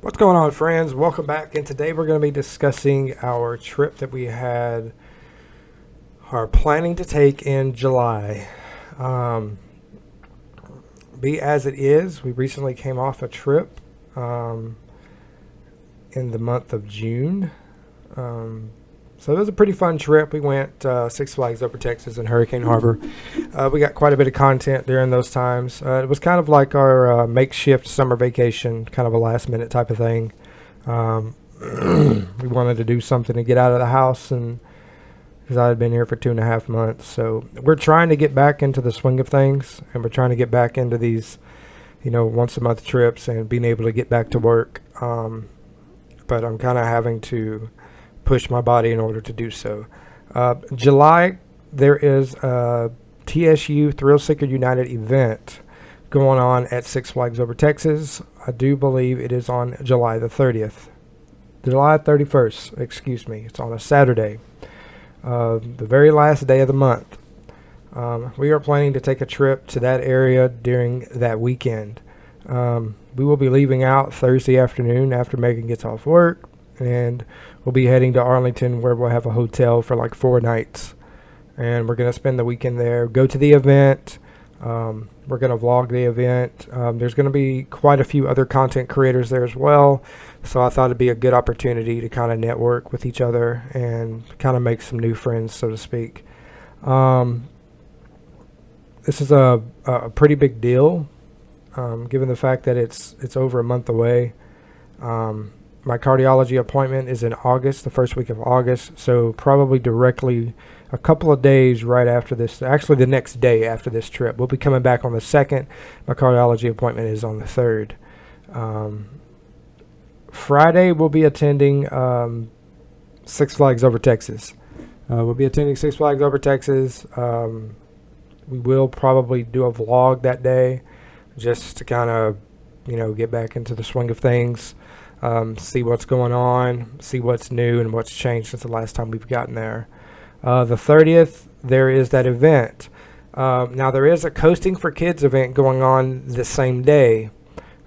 What's going on, friends? Welcome back. And today we're going to be discussing our trip that we are planning to take in July. Um, be as it is, we recently came off a trip in the month of June. Um, so it was a pretty fun trip. We went Six Flags Over Texas and Hurricane Harbor. We got quite a bit of content during those times. It was kind of like our makeshift summer vacation, kind of a last minute type of thing. Um, we wanted to do something to get out of the house, and because I had been here for 2.5 months, so we're trying to get back into the swing of things, and we're trying to get back into these, once a month trips and being able to get back to work. But I'm kind of having to push my body in order to do so. July, there is a TSU Thrill Seeker United event going on at Six Flags Over Texas. I do believe it is on July the 30th. July 31st, excuse me. It's on a Saturday, the very last day of the month. We are planning to take a trip to that area during that weekend. We will be leaving out Thursday afternoon after Megan gets off work, and we'll be heading to Arlington, where we'll have a hotel for like 4 nights. And we're going to spend the weekend there, go to the event. We're going to vlog the event. There's going to be quite a few other content creators there as well. So I thought it'd be a good opportunity to kind of network with each other and kind of make some new friends, so to speak. This is a pretty big deal, given the fact that it's over a month away. My cardiology appointment is in August, the first week of August, so probably directly a couple of days right after this, actually the next day after this trip. We'll be coming back on the 2nd. My cardiology appointment is on the 3rd. Friday, we'll be attending Six Flags Over Texas. We'll be attending Six Flags Over Texas. We will probably do a vlog that day just to kind of, get back into the swing of things. See what's going on, see what's new and what's changed since the last time we've gotten there. The 30th, there is that event. Now, there is a Coasting for Kids event going on the same day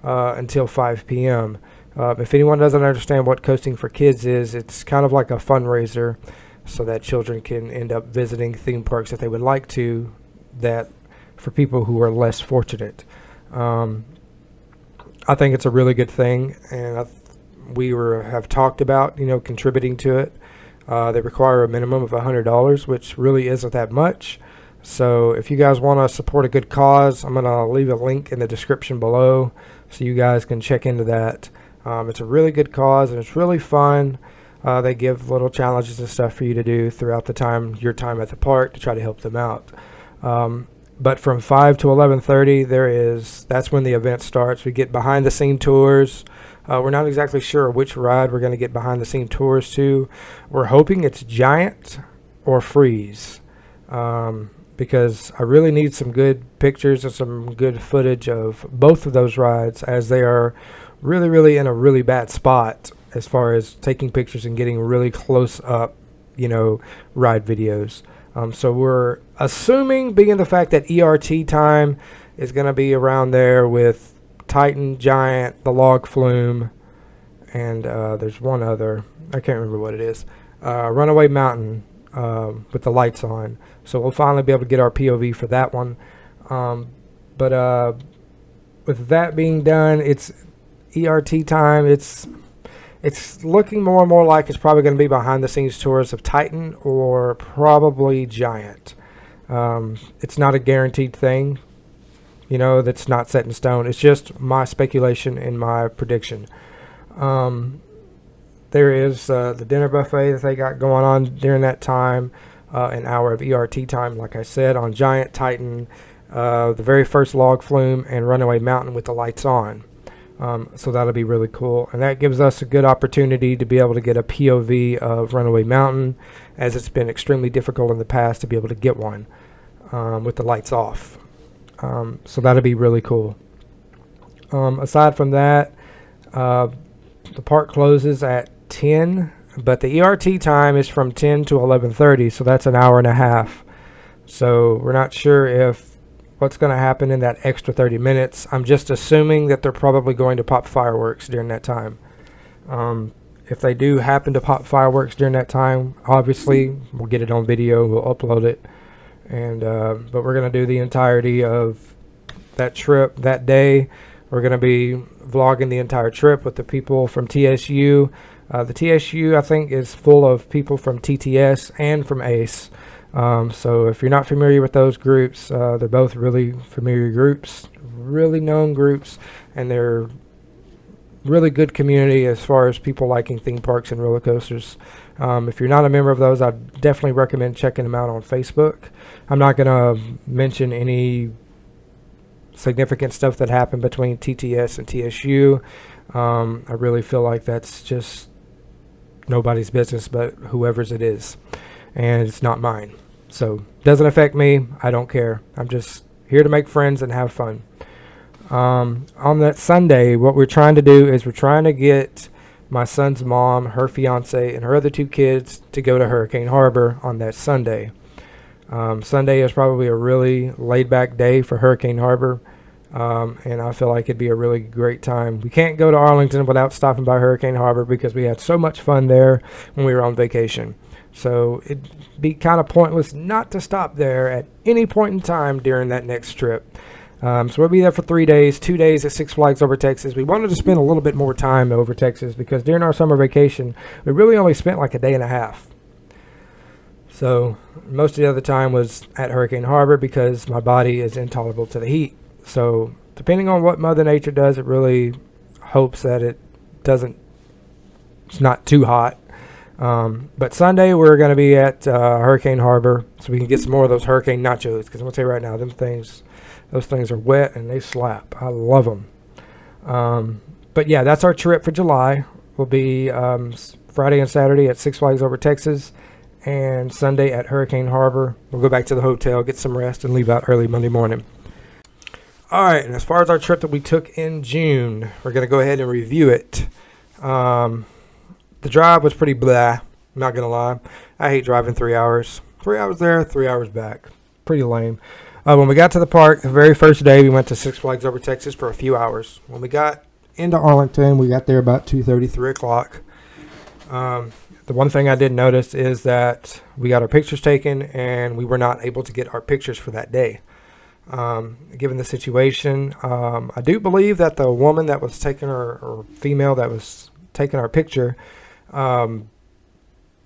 until 5 p.m. If anyone doesn't understand what Coasting for Kids is, it's kind of like a fundraiser so that children can end up visiting theme parks that they would like to, that for people who are less fortunate. I think it's a really good thing, and have talked about, contributing to it. They require a minimum of $100, which really isn't that much. So if you guys want to support a good cause, I'm going to leave a link in the description below so you guys can check into that. It's a really good cause, and it's really fun. They give little challenges and stuff for you to do throughout your time at the park to try to help them out. But from 5 to 11:30, that's when the event starts. We get behind the scene tours. We're not exactly sure which ride we're going to get behind the scene tours to. We're hoping it's Giant or Freeze, because I really need some good pictures and some good footage of both of those rides, as they are really, really in a really bad spot as far as taking pictures and getting really close up, ride videos. So we're assuming, being the fact that ERT time is going to be around there with Titan, Giant, the Log Flume, and there's one other. I can't remember what it is. Runaway Mountain with the lights on. So we'll finally be able to get our POV for that one. But with that being done, it's ERT time. It's looking more and more like it's probably going to be behind the scenes tours of Titan or probably Giant. It's not a guaranteed thing, that's not set in stone. It's just my speculation and my prediction. There is the dinner buffet that they got going on during that time, an hour of ERT time, like I said, on Giant, Titan, the very first Log Flume, and Runaway Mountain with the lights on. So that'll be really cool, and that gives us a good opportunity to be able to get a POV of Runaway Mountain, as it's been extremely difficult in the past to be able to get one with the lights off. So that'll be really cool. Aside from that, the park closes at 10, but the ERT time is from 10 to 11:30, so that's an hour and a half. So we're not sure if what's going to happen in that extra 30 minutes. I'm just assuming that they're probably going to pop fireworks during that time. If they do happen to pop fireworks during that time, obviously we'll get it on video, we'll upload it, and but we're gonna do the entirety of that trip that day. We're gonna be vlogging the entire trip with the people from TSU. The TSU, I think, is full of people from TTS and from ACE. So if you're not familiar with those groups, they're both really familiar groups, really known groups, and they're really good community as far as people liking theme parks and roller coasters. If you're not a member of those, I definitely recommend checking them out on Facebook. I'm not going to mention any significant stuff that happened between TTS and TSU. I really feel like that's just nobody's business but whoever's it is, and it's not mine. So doesn't affect me. I don't care. I'm just here to make friends and have fun. On that Sunday, what we're trying to do is we're trying to get my son's mom, her fiance, and her other 2 kids to go to Hurricane Harbor on that Sunday. Sunday is probably a really laid-back day for Hurricane Harbor, and I feel like it'd be a really great time. We can't go to Arlington without stopping by Hurricane Harbor because we had so much fun there when we were on vacation. So it'd be kind of pointless not to stop there at any point in time during that next trip. So we'll be there for 3 days, 2 days at Six Flags Over Texas. We wanted to spend a little bit more time over Texas because during our summer vacation, we really only spent like a day and a half. So most of the other time was at Hurricane Harbor because my body is intolerable to the heat. So depending on what Mother Nature does, it really hopes that it's not too hot. But Sunday we're going to be at Hurricane Harbor so we can get some more of those hurricane nachos, because I'm going to tell you right now, those things are wet and they slap. I love them. But yeah, that's our trip for July. We'll be Friday and Saturday at Six Flags Over Texas, and Sunday at Hurricane Harbor. We'll go back to the hotel, get some rest, and leave out early Monday morning. All right, and as far as our trip that we took in June, we're going to go ahead and review it. The drive was pretty blah, I'm not going to lie. I hate driving 3 hours. 3 hours there, 3 hours back. Pretty lame. When we got to the park, the very first day, we went to Six Flags Over Texas for a few hours. When we got into Arlington, we got there about 2:30, 3 o'clock. The one thing I did notice is that we got our pictures taken, and we were not able to get our pictures for that day. Given the situation, I do believe that the woman that was taking or female that was taking our picture,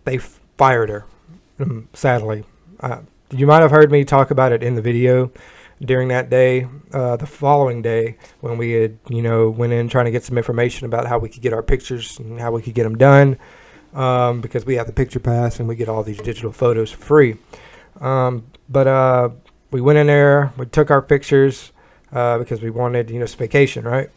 they fired her, sadly. You might have heard me talk about it in the video during that day. The following day, when we had, went in trying to get some information about how we could get our pictures and how we could get them done, because we have the picture pass and we get all these digital photos for free. But we went in there, we took our pictures because we wanted, it's vacation, right?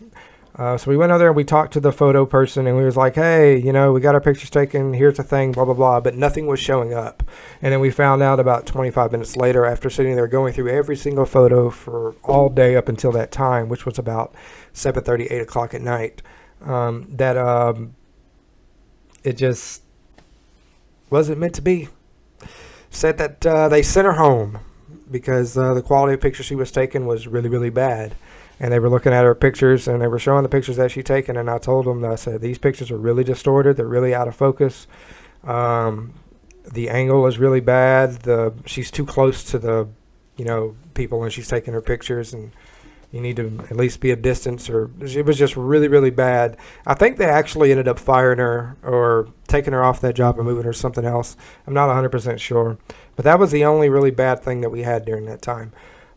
So we went over there and we talked to the photo person, and we was like, hey, we got our pictures taken. Here's the thing, blah, blah, blah. But nothing was showing up. And then we found out about 25 minutes later, after sitting there going through every single photo for all day up until that time, which was about 7:30, 8 o'clock at night, that it just wasn't meant to be. Said that they sent her home because the quality of picture she was taking was really, really bad. And they were looking at her pictures, and they were showing the pictures that she'd taken. And I told them, I said, these pictures are really distorted. They're really out of focus. The angle is really bad. She's too close to the, people when she's taking her pictures, and you need to at least be a distance. Or it was just really, really bad. I think they actually ended up firing her or taking her off that job and moving her to something else. I'm not 100% sure. But that was the only really bad thing that we had during that time.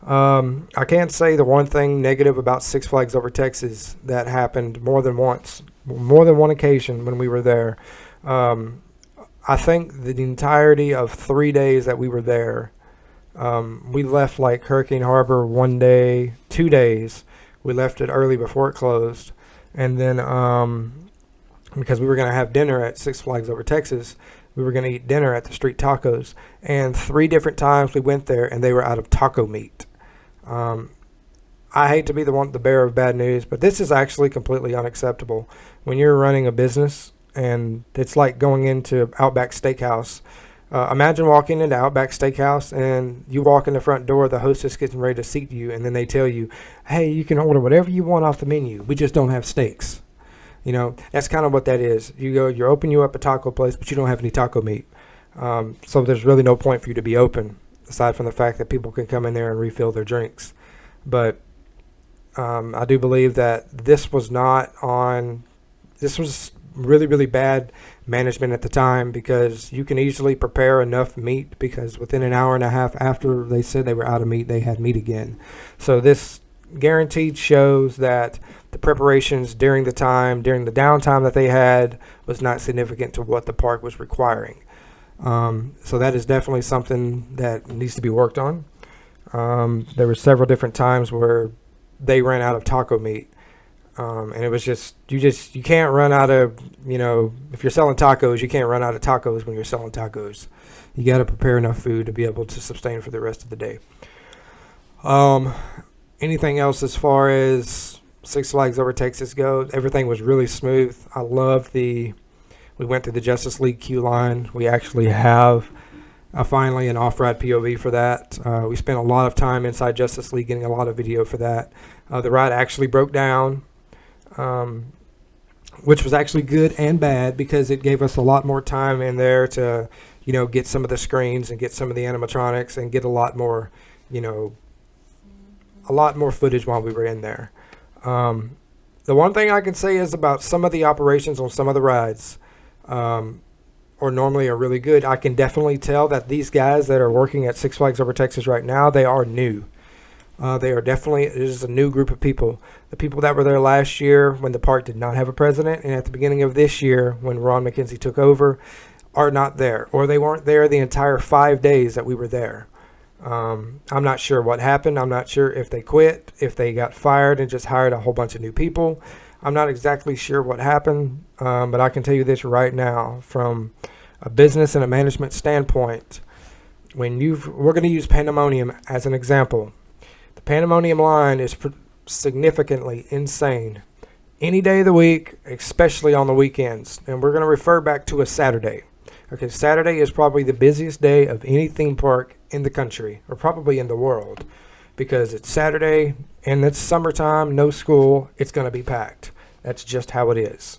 I can't say the one thing negative about Six Flags Over Texas that happened more than one occasion when we were there. I think the entirety of 3 days that we were there, we left like Hurricane Harbor 1 day, 2 days. We left it early before it closed. And then, because we were going to have dinner at Six Flags Over Texas, we were going to eat dinner at the Street Tacos. And 3 different times we went there and they were out of taco meat. I hate to be the bearer of bad news, but this is actually completely unacceptable. When you're running a business, and it's like going into Outback Steakhouse. Imagine walking into Outback Steakhouse, and you walk in the front door, the hostess getting ready to seat you, and then they tell you, hey, you can order whatever you want off the menu. We just don't have steaks. That's kind of what that is. You open you up a taco place, but you don't have any taco meat. So there's really no point for you to be open, aside from the fact that people can come in there and refill their drinks. But I do believe that this was really, really bad management at the time, because you can easily prepare enough meat, because within an hour and a half after they said they were out of meat, they had meat again. So this guaranteed shows that the preparations during the downtime that they had, was not significant to what the park was requiring. So that is definitely something that needs to be worked on. There were several different times where they ran out of taco meat. And it was you can't run out of, if you're selling tacos, you can't run out of tacos when you're selling tacos. You got to prepare enough food to be able to sustain for the rest of the day. Anything else as far as Six Flags Over Texas goes? Everything was really smooth. I love we went through the Justice League queue line. We actually have finally an off-ride POV for that. We spent a lot of time inside Justice League getting a lot of video for that. The ride actually broke down, which was actually good and bad, because it gave us a lot more time in there to, get some of the screens and get some of the animatronics and get a lot more footage while we were in there. The one thing I can say is about some of the operations on some of the rides, or normally are really good. I can definitely tell that these guys that are working at Six Flags Over Texas right now, they are new. It is a new group of people. The people that were there last year when the park did not have a president, and at the beginning of this year when Ron McKenzie took over, are not there, or they weren't there the entire 5 days that we were there. I'm not sure what happened. I'm not sure if they quit, if they got fired and just hired a whole bunch of new people. I'm not exactly sure what happened, but I can tell you this right now, from a business and a management standpoint, we're going to use Pandemonium as an example. The Pandemonium line is significantly insane any day of the week, especially on the weekends. And we're going to refer back to a Saturday. Okay, Saturday is probably the busiest day of any theme park in the country, or probably in the world, because it's Saturday and it's summertime, no school, it's going to be packed. That's just how it is.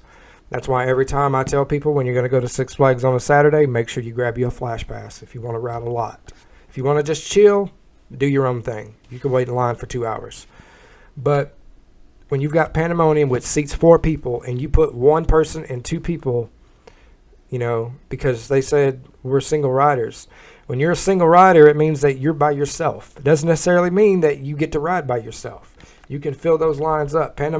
That's why every time I tell people, when you're going to go to Six Flags on a Saturday, make sure you grab you a Flash Pass if you want to ride a lot. If you want to just chill, do your own thing. You can wait in line for 2 hours. But when you've got Pandemonium, which seats 4 people, and you put 1 person and 2 people, because they said we're single riders. When you're a single rider, it means that you're by yourself. It doesn't necessarily mean that you get to ride by yourself. You can fill those lines up. That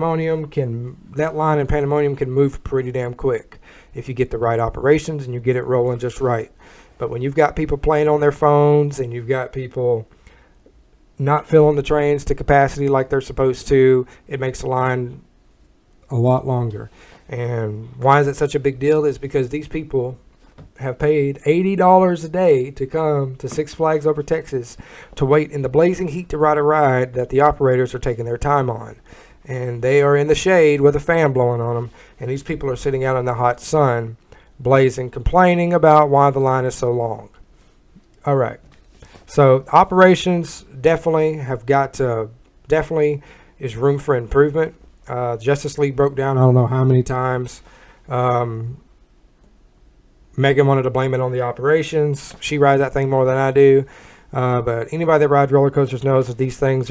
line in Pandemonium can move pretty damn quick if you get the right operations and you get it rolling just right. But when you've got people playing on their phones, and you've got people not filling the trains to capacity like they're supposed to, it makes the line a lot longer. And why is it such a big deal? Is because these people have paid $80 a day to come to Six Flags Over Texas to wait in the blazing heat to ride a ride that the operators are taking their time on. And they are in the shade with a fan blowing on them, and these people are sitting out in the hot sun, blazing, complaining about why the line is so long. All right. So operations definitely is room for improvement. Justice League broke down I don't know how many times. Megan wanted to blame it on the operations. She rides that thing more than I do. But anybody that rides roller coasters knows that these things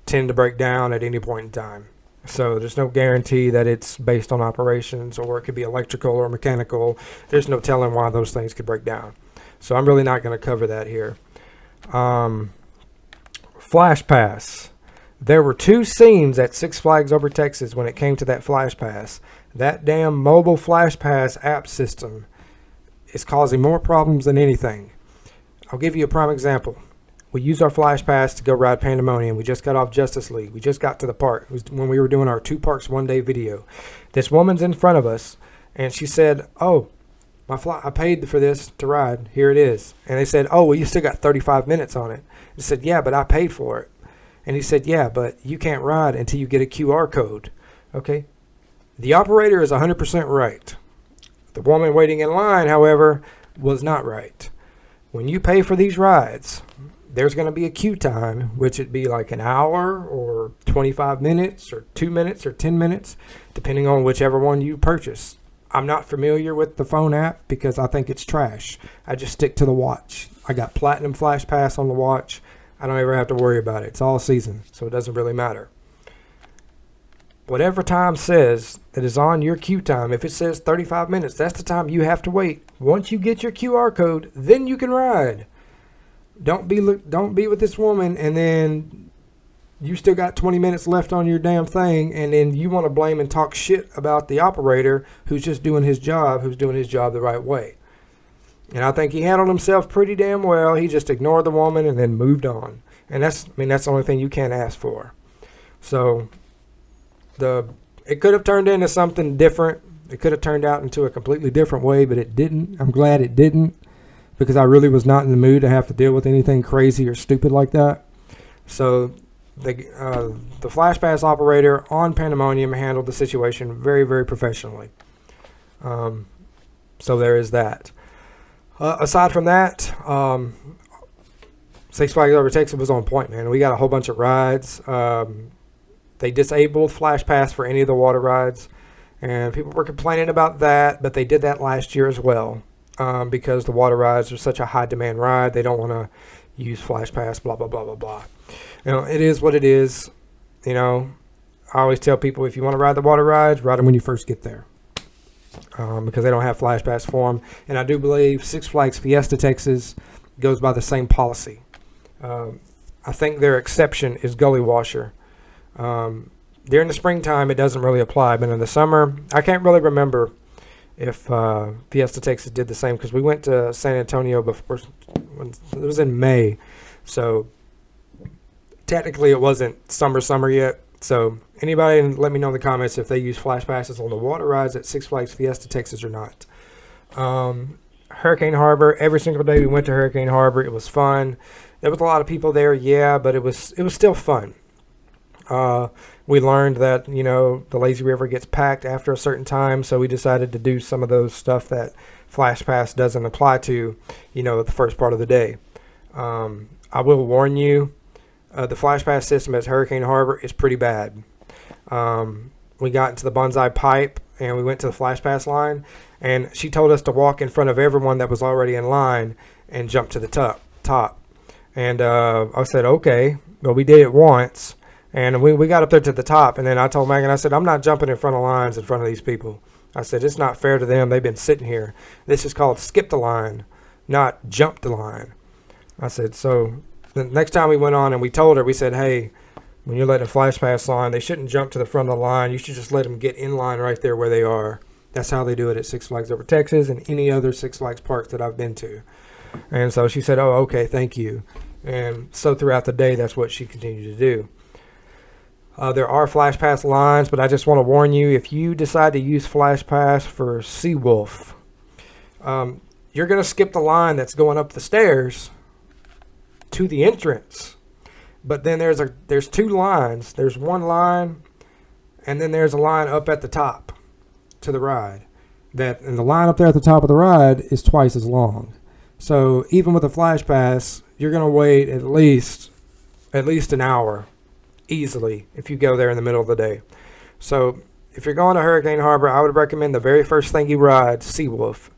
tend to break down at any point in time. So there's no guarantee that it's based on operations, or it could be electrical or mechanical. There's no telling why those things could break down. So I'm really not going to cover that here. Flash Pass. There were 2 scenes at Six Flags Over Texas when it came to that Flash Pass. That damn mobile Flash Pass app system is causing more problems than anything. I'll give you a prime example. We used our Flash Pass to go ride Pandemonium. We just got off Justice League. We just got to the park. It was when we were doing our 2 parks 1 day video. This woman's in front of us, and she said, "Oh, I paid for this to ride. Here it is." And they said, "Oh, well, you still got 35 minutes on it." I said, "Yeah, but I paid for it." And he said, "Yeah, but you can't ride until you get a QR code." Okay? The operator is 100% right. The woman waiting in line, however, was not right. When you pay for these rides, there's going to be a queue time, which would be like an hour or 25 minutes or 2 minutes or 10 minutes, depending on whichever one you purchase. I'm not familiar with the phone app because I think it's trash. I just stick to the watch. I got Platinum Flash Pass on the watch. I don't ever have to worry about it. It's all season, so it doesn't really matter. Whatever time says that is on your queue time, if it says 35 minutes, that's the time you have to wait. Once you get your QR code, then you can ride. Don't be with this woman and then you still got 20 minutes left on your damn thing, and then you want to blame and talk shit about the operator who's just doing his job, the right way. And I think he handled himself pretty damn well. He just ignored the woman and then moved on. And that's the only thing you can't ask for. So it could have turned into something different. It could have turned out into a completely different way, but it didn't. I'm glad it didn't, because I really was not in the mood to have to deal with anything crazy or stupid like that. So the Flash Pass operator on Pandemonium handled the situation very, very professionally. So there is that. Aside from that, Six Flags Over Texas was on point, man. We got a whole bunch of rides. They disabled Flash Pass for any of the water rides, and people were complaining about that, but they did that last year as well, because the water rides are such a high demand ride. They don't want to use Flash Pass, blah, blah, blah, blah, blah. It is what it is. I always tell people, if you want to ride the water rides, ride them when you first get there, because they don't have Flash Pass for them. And I do believe Six Flags Fiesta Texas goes by the same policy. I think their exception is Gully Washer. During the springtime, it doesn't really apply, but in the summer, I can't really remember if Fiesta Texas did the same, because we went to San Antonio before. It was in May, so technically it wasn't summer yet. So anybody, let me know in the comments if they use Flash Passes on the water rides at Six Flags Fiesta Texas or not. Hurricane Harbor, every single day we went to Hurricane Harbor, it was fun. There was a lot of people there, yeah, but it was still fun. We learned that, the lazy river gets packed after a certain time, so we decided to do some of those stuff that Flash Pass doesn't apply to, the first part of the day. I will warn you, the Flash Pass system at Hurricane Harbor is pretty bad. We got into the Bonsai Pipe, and we went to the Flash Pass line, and she told us to walk in front of everyone that was already in line and jump to the top. And I said, okay, but we did it once. And we got up there to the top, and then I told Megan, I said, I'm not jumping in front of lines in front of these people. I said, it's not fair to them. They've been sitting here. This is called skip the line, not jump the line. I said, so the next time we went on and we told her, we said, hey, when you're letting a Flash Pass line, they shouldn't jump to the front of the line. You should just let them get in line right there where they are. That's how they do it at Six Flags Over Texas and any other Six Flags parks that I've been to. And so she said, oh, okay, thank you. And so throughout the day, that's what she continued to do. There are Flash Pass lines, but I just want to warn you, if you decide to use Flash Pass for Seawolf, you're going to skip the line that's going up the stairs to the entrance. But then there's two lines. There's one line, and then there's a line up at the top to the ride. And the line up there at the top of the ride is twice as long. So even with a Flash Pass, you're going to wait at least an hour. Easily, if you go there in the middle of the day. So if you're going to Hurricane Harbor, I would recommend the very first thing you ride, Seawolf.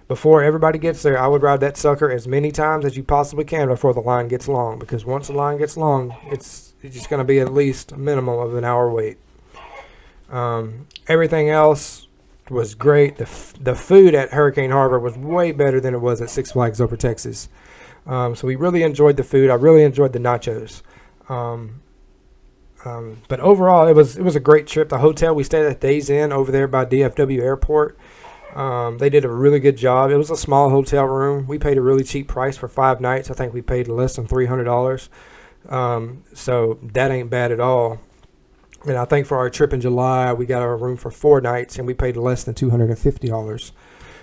Before everybody gets there, I would ride that sucker as many times as you possibly can before the line gets long, because once the line gets long, it's just going to be at least a minimum of an hour wait. Everything else was great. The food at Hurricane Harbor was way better than it was at Six Flags Over Texas. So we really enjoyed the food. I really enjoyed the nachos. But overall, it was a great trip. The hotel we stayed at Days Inn over there by DFW Airport, they did a really good job. It was a small hotel room. We paid a really cheap price for 5 nights. I think we paid less than $300. So that ain't bad at all. And I think for our trip in July, we got our room for 4 nights, and we paid less than $250.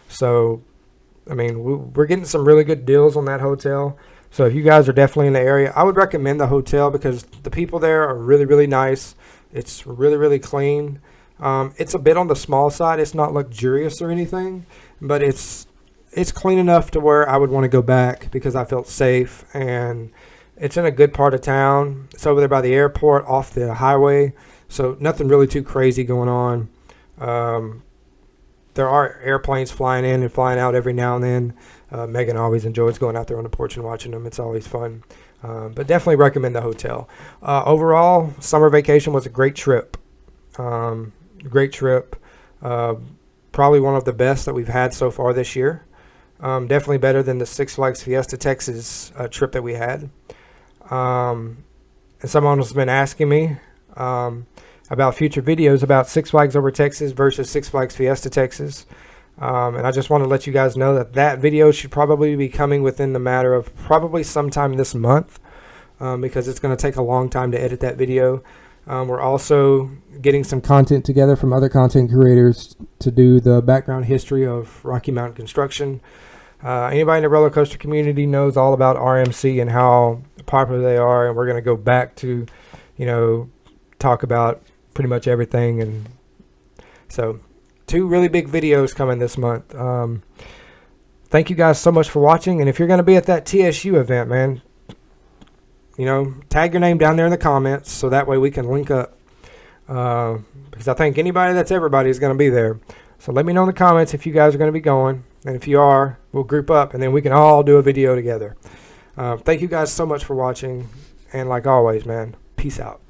So, I mean, we're getting some really good deals on that hotel. So if you guys are definitely in the area, I would recommend the hotel because the people there are really, really nice. It's really, really clean. It's a bit on the small side. It's not luxurious or anything, but it's clean enough to where I would want to go back because I felt safe and It's in a good part of town. It's over there by the airport, off the highway. So nothing really too crazy going on. There are airplanes flying in and flying out every now and then. Megan always enjoys going out there on the porch and watching them. It's always fun. But definitely recommend the hotel. Overall, summer vacation was a great trip. Great trip. Probably one of the best that we've had so far this year. Definitely better than the Six Flags Fiesta Texas trip that we had. And someone has been asking me about future videos about Six Flags Over Texas versus Six Flags Fiesta Texas. And I just want to let you guys know that video should probably be coming within the matter of probably sometime this month, because it's going to take a long time to edit that video. We're also getting some content together from other content creators to do the background history of Rocky Mountain construction. Anybody in the roller coaster community knows all about RMC and how popular they are, and we're going to go back to, talk about pretty much everything. And so 2 really big videos coming this month. Thank you guys so much for watching, and if you're going to be at that TSU event, man, tag your name down there in the comments so that way we can link up, because I think anybody that's everybody is going to be there. So let me know in the comments if you guys are going to be going, and if you are, we'll group up and then we can all do a video together. Thank you guys so much for watching, and like always, man, peace out.